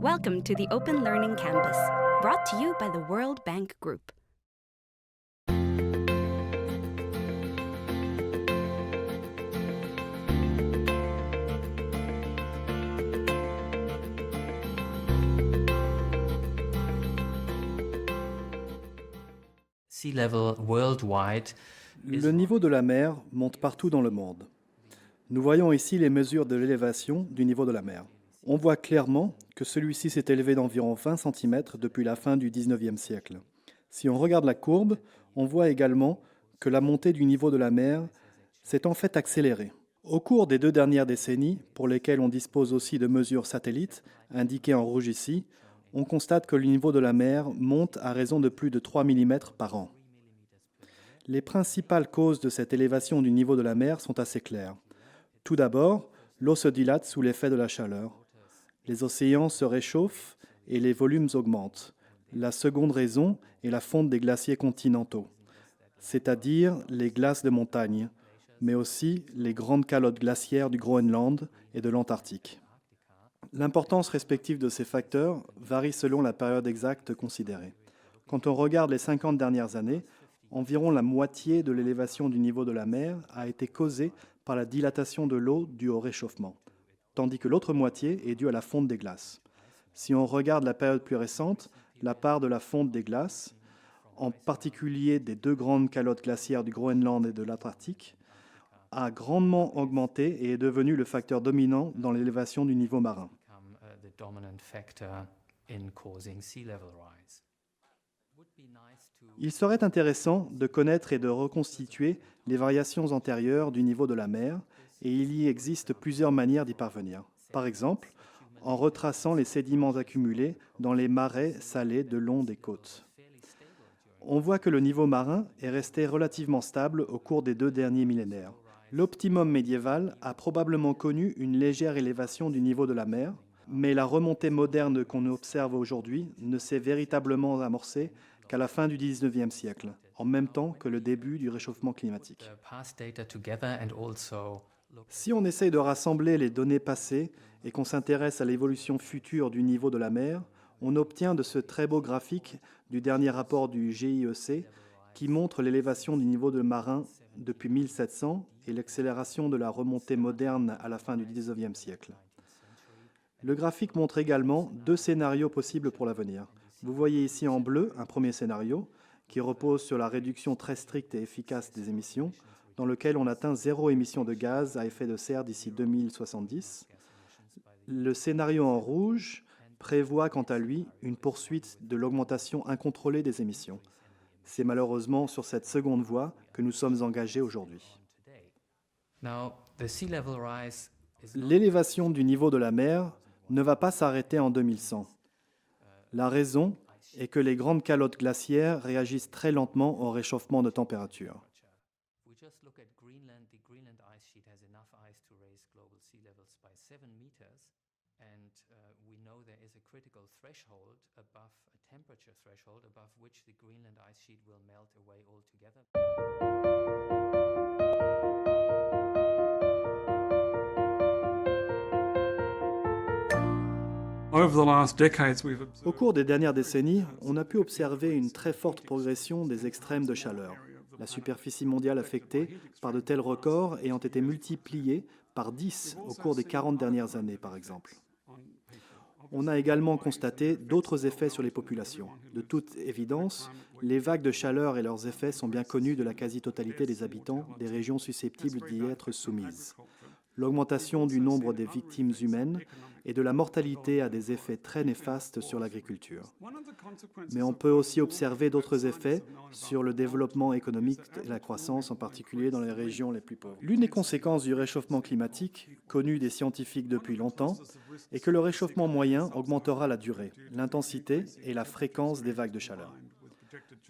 Welcome to the Open Learning Campus, brought to you by the World Bank Group. Sea level worldwide. Le niveau de la mer monte partout dans le monde. Nous voyons ici les mesures de l'élévation du niveau de la mer. On voit clairement que celui-ci s'est élevé d'environ 20 cm depuis la fin du 19e siècle. Si on regarde la courbe, on voit également que la montée du niveau de la mer s'est en fait accélérée. Au cours des 2 dernières décennies, pour lesquelles on dispose aussi de mesures satellites, indiquées en rouge ici, on constate que le niveau de la mer monte à raison de plus de 3 mm par an. Les principales causes de cette élévation du niveau de la mer sont assez claires. Tout d'abord, l'eau se dilate sous l'effet de la chaleur. Les océans se réchauffent et les volumes augmentent. La seconde raison est la fonte des glaciers continentaux, c'est-à-dire les glaces de montagne, mais aussi les grandes calottes glaciaires du Groenland et de l'Antarctique. L'importance respective de ces facteurs varie selon la période exacte considérée. Quand on regarde les 50 dernières années, environ la moitié de l'élévation du niveau de la mer a été causée par la dilatation de l'eau due au réchauffement, tandis que l'autre moitié est due à la fonte des glaces. Si on regarde la période plus récente, la part de la fonte des glaces, en particulier des 2 grandes calottes glaciaires du Groenland et de l'Antarctique, a grandement augmenté et est devenue le facteur dominant dans l'élévation du niveau marin. Il serait intéressant de connaître et de reconstituer les variations antérieures du niveau de la mer, et il y existe plusieurs manières d'y parvenir. Par exemple, en retraçant les sédiments accumulés dans les marais salés de long des côtes. On voit que le niveau marin est resté relativement stable au cours des 2 derniers millénaires. L'optimum médiéval a probablement connu une légère élévation du niveau de la mer, mais la remontée moderne qu'on observe aujourd'hui ne s'est véritablement amorcée qu'à la fin du 19e siècle, en même temps que le début du réchauffement climatique. Si on essaye de rassembler les données passées et qu'on s'intéresse à l'évolution future du niveau de la mer, on obtient de ce très beau graphique du dernier rapport du GIEC qui montre l'élévation du niveau de marin depuis 1700 et l'accélération de la remontée moderne à la fin du 19e siècle. Le graphique montre également 2 scénarios possibles pour l'avenir. Vous voyez ici en bleu un premier scénario qui repose sur la réduction très stricte et efficace des émissions, dans lequel on atteint 0 émission de gaz à effet de serre d'ici 2070. Le scénario en rouge prévoit quant à lui une poursuite de l'augmentation incontrôlée des émissions. C'est malheureusement sur cette seconde voie que nous sommes engagés aujourd'hui. L'élévation du niveau de la mer ne va pas s'arrêter en 2100. La raison est que les grandes calottes glaciaires réagissent très lentement au réchauffement de température. Au cours des dernières décennies, on a pu observer une très forte progression des extrêmes de chaleur. La superficie mondiale affectée par de tels records ayant été multipliée par 10 au cours des 40 dernières années, par exemple. On a également constaté d'autres effets sur les populations. De toute évidence, les vagues de chaleur et leurs effets sont bien connus de la quasi-totalité des habitants des régions susceptibles d'y être soumises. L'augmentation du nombre des victimes humaines et de la mortalité a des effets très néfastes sur l'agriculture. Mais on peut aussi observer d'autres effets sur le développement économique et la croissance, en particulier dans les régions les plus pauvres. L'une des conséquences du réchauffement climatique, connue des scientifiques depuis longtemps, est que le réchauffement moyen augmentera la durée, l'intensité et la fréquence des vagues de chaleur.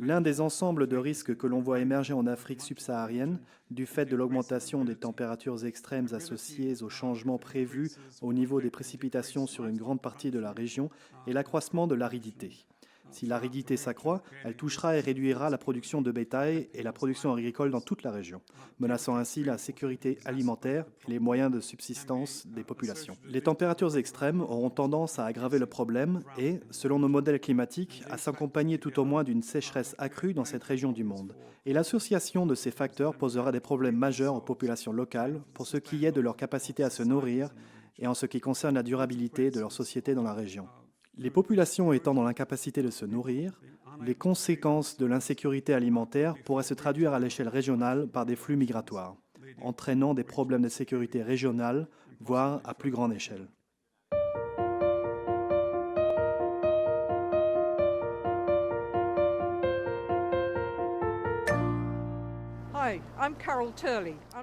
L'un des ensembles de risques que l'on voit émerger en Afrique subsaharienne du fait de l'augmentation des températures extrêmes associées aux changements prévus au niveau des précipitations sur une grande partie de la région est l'accroissement de l'aridité. Si l'aridité s'accroît, elle touchera et réduira la production de bétail et la production agricole dans toute la région, menaçant ainsi la sécurité alimentaire et les moyens de subsistance des populations. Les températures extrêmes auront tendance à aggraver le problème et, selon nos modèles climatiques, à s'accompagner tout au moins d'une sécheresse accrue dans cette région du monde. Et l'association de ces facteurs posera des problèmes majeurs aux populations locales pour ce qui est de leur capacité à se nourrir et en ce qui concerne la durabilité de leur société dans la région. Les populations étant dans l'incapacité de se nourrir, les conséquences de l'insécurité alimentaire pourraient se traduire à l'échelle régionale par des flux migratoires, entraînant des problèmes de sécurité régionale, voire à plus grande échelle.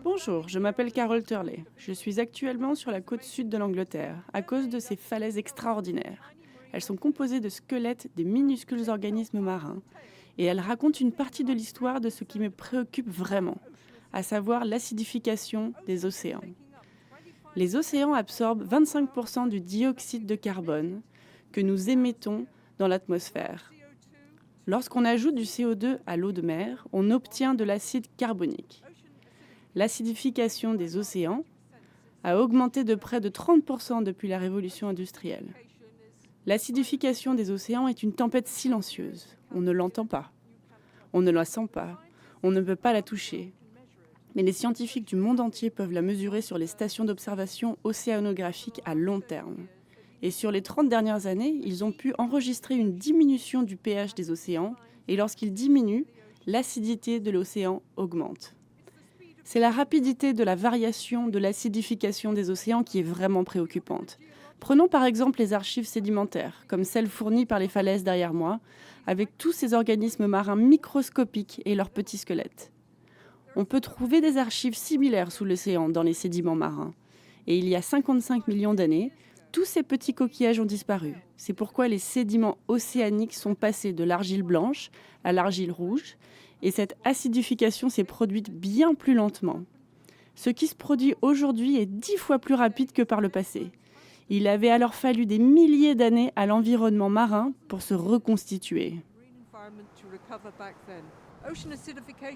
Bonjour, je m'appelle Carol Turley. Je suis actuellement sur la côte sud de l'Angleterre, à cause de ces falaises extraordinaires. Elles sont composées de squelettes des minuscules organismes marins, et elles racontent une partie de l'histoire de ce qui me préoccupe vraiment, à savoir l'acidification des océans. Les océans absorbent 25% du dioxyde de carbone que nous émettons dans l'atmosphère. Lorsqu'on ajoute du CO2 à l'eau de mer, on obtient de l'acide carbonique. L'acidification des océans a augmenté de près de 30% depuis la révolution industrielle. L'acidification des océans est une tempête silencieuse. On ne l'entend pas, on ne la sent pas, on ne peut pas la toucher. Mais les scientifiques du monde entier peuvent la mesurer sur les stations d'observation océanographiques à long terme. Et sur les 30 dernières années, ils ont pu enregistrer une diminution du pH des océans, et lorsqu'il diminue, l'acidité de l'océan augmente. C'est la rapidité de la variation de l'acidification des océans qui est vraiment préoccupante. Prenons par exemple les archives sédimentaires, comme celles fournies par les falaises derrière moi, avec tous ces organismes marins microscopiques et leurs petits squelettes. On peut trouver des archives similaires sous l'océan dans les sédiments marins. Et il y a 55 millions d'années, tous ces petits coquillages ont disparu. C'est pourquoi les sédiments océaniques sont passés de l'argile blanche à l'argile rouge, et cette acidification s'est produite bien plus lentement. Ce qui se produit aujourd'hui est 10 fois plus rapide que par le passé. Il avait alors fallu des milliers d'années à l'environnement marin pour se reconstituer.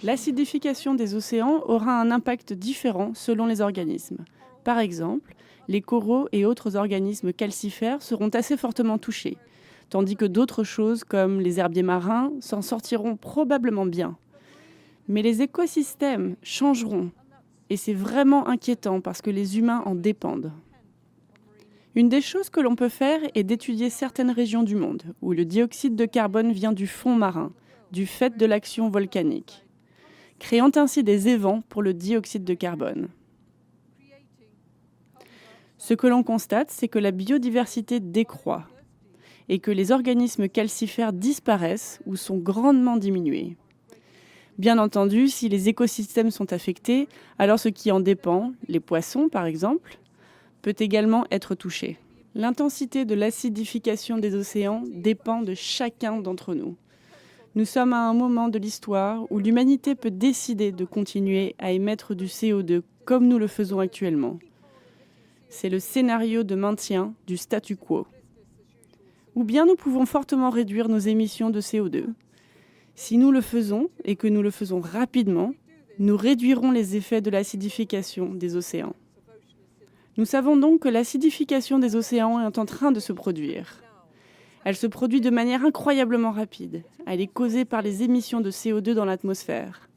L'acidification des océans aura un impact différent selon les organismes. Par exemple, les coraux et autres organismes calcifères seront assez fortement touchés, tandis que d'autres choses comme les herbiers marins s'en sortiront probablement bien. Mais les écosystèmes changeront, et c'est vraiment inquiétant parce que les humains en dépendent. Une des choses que l'on peut faire est d'étudier certaines régions du monde où le dioxyde de carbone vient du fond marin, du fait de l'action volcanique, créant ainsi des évents pour le dioxyde de carbone. Ce que l'on constate, c'est que la biodiversité décroît et que les organismes calcifères disparaissent ou sont grandement diminués. Bien entendu, si les écosystèmes sont affectés, alors ce qui en dépend, les poissons par exemple, peut également être touché. L'intensité de l'acidification des océans dépend de chacun d'entre nous. Nous sommes à un moment de l'histoire où l'humanité peut décider de continuer à émettre du CO2 comme nous le faisons actuellement. C'est le scénario de maintien du statu quo. Ou bien nous pouvons fortement réduire nos émissions de CO2. Si nous le faisons, et que nous le faisons rapidement, nous réduirons les effets de l'acidification des océans. Nous savons donc que l'acidification des océans est en train de se produire. Elle se produit de manière incroyablement rapide. Elle est causée par les émissions de CO2 dans l'atmosphère.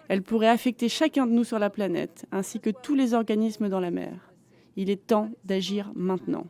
Elle pourrait affecter chacun de nous sur la planète, ainsi que tous les organismes dans la mer. Il est temps d'agir maintenant.